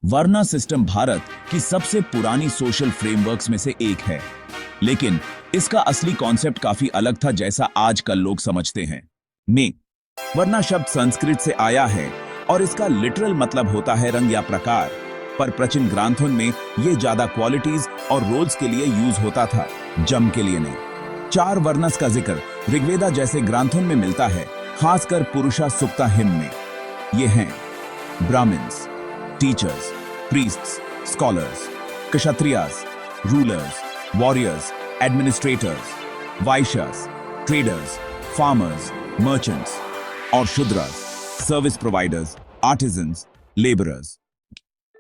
वर्ना system Bharat की सबसे पुरानी सोशल फ्रेमवर्क्स में से एक है, लेकिन इसका असली कॉन्सेप्ट काफी अलग था जैसा आजकल लोग समझते हैं। वर्ना शब्द संस्कृत से आया है और इसका लिटरल मतलब होता है रंग या प्रकार, पर प्राचीन ग्रंथों में ये ज्यादा क्वालिटीज और रोल्स के लिए यूज होता था, जम के लिए नहीं। 4 वर्णस का जिक्र ऋग्वेदा जैसे ग्रंथों में मिलता है, खासकर पुरुषा सुक्ता हिम में। ये हैं Brahmins, teachers, priests, scholars, Kshatriyas, rulers, warriors, administrators, Vaishyas, traders, farmers, merchants और Shudras, service providers, artisans, labourers.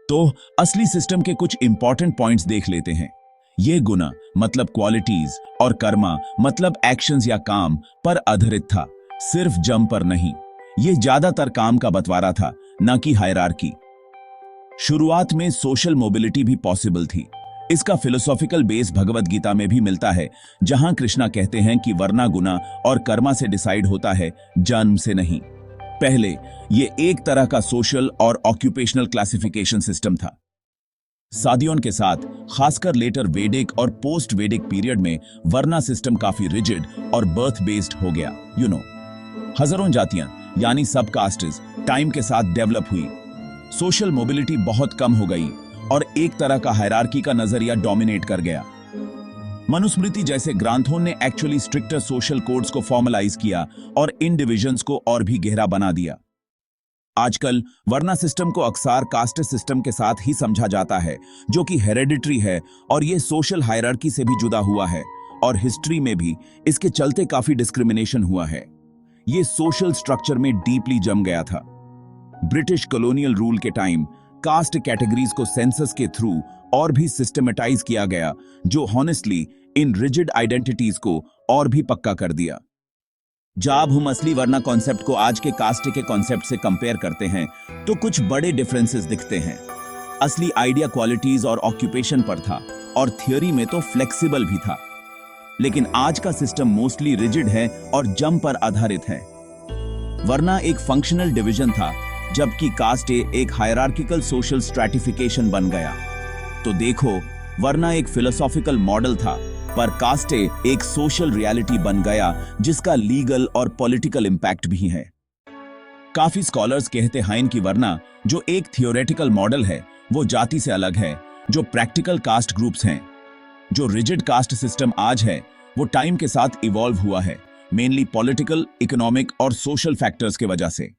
तो असली सिस्टम के कुछ इंपॉर्टेंट पॉइंट्स देख लेते हैं। ये गुना मतलब क्वालिटीज और कर्मा मतलब एक्शंस या काम पर आधारित था, सिर्फ जम पर नहीं। ये ज्यादातर काम का बंटवारा था, ना कि हायरार्की। शुरुआत में सोशल मोबिलिटी भी पॉसिबल थी। इसका फिलोसॉफिकल बेस भगवत गीता में भी मिलता है, जहां कृष्णा कहते हैं कि वर्ना गुना और कर्मा से डिसाइड होता है, जन्म से नहीं। पहले ये एक तरह का सोशल और ऑक्यूपेशनल क्लासिफिकेशन सिस्टम था। सादियों के साथ, खासकर लेटर वेदिक और पोस्ट वेदिक पीरियड में, वर्ना सिस्टम काफी रिजिड और बर्थ बेस्ड हो गया। हजारों जातियां यानी सब कास्ट्स टाइम के साथ डेवलप हुई। सोशल मोबिलिटी बहुत कम हो गई और एक तरह का हायरार्की का नजरिया डोमिनेट कर गया। मनुस्मृति जैसे ग्रंथों ने एक्चुअली स्ट्रिक्टर सोशल कोड्स को फॉर्मलाइज किया और इन डिविजन्स को और भी गहरा बना दिया। आजकल वर्ना सिस्टम को अक्सर कास्ट सिस्टम के साथ ही समझा जाता है, जो कि हेरेडिटरी है और ये सोशल हायरार्की से भी जुदा हुआ है, और हिस्ट्री में भी इसके चलते काफी डिस्क्रिमिनेशन हुआ है। ये सोशल स्ट्रक्चर में डीपली जम गया था। ब्रिटिश कॉलोनियल रूल के टाइम कास्ट कैटेगरीज को सेंसस के थ्रू और भी सिस्टमेटाइज किया गया, जो हॉनेस्टली इन रिजिड आइडेंटिटीज को और भी पक्का कर दिया। जब हम असली वर्ना कॉन्सेप्ट को आज के कास्ट के कॉन्सेप्ट से कंपेयर करते हैं, तो कुछ बड़े डिफरेंसेस दिखते हैं। असली आइडिया क्वालिटीज और ऑक्यूपेशन पर था, और थियोरी में तो फ्लेक्सिबल भी था। लेकिन आज का सिस्टम मोस्टली रिजिड है और जम पर आधारित है। वर्ना एक फंक्शनल डिवीजन था, जबकि कास्ट एक हायरार्किकल सोशल स्ट्रैटिफिकेशन बन गया। तो देखो, वर्ना एक फिलोसॉफिकल मॉडल था, पर कास्ट एक सोशल रियलिटी बन गया, जिसका लीगल और पॉलिटिकल इंपैक्ट भी है। काफी स्कॉलर्स कहते हैं कि वर्ना जो एक थियोरेटिकल मॉडल है, वो जाति से अलग है, जो प्रैक्टिकल कास्ट ग्रुप्स हैं। जो रिजिड कास्ट सिस्टम आज है, वो टाइम के साथ इवॉल्व हुआ है, मेनली पॉलिटिकल, इकोनॉमिक और सोशल फैक्टर्स के वजह से।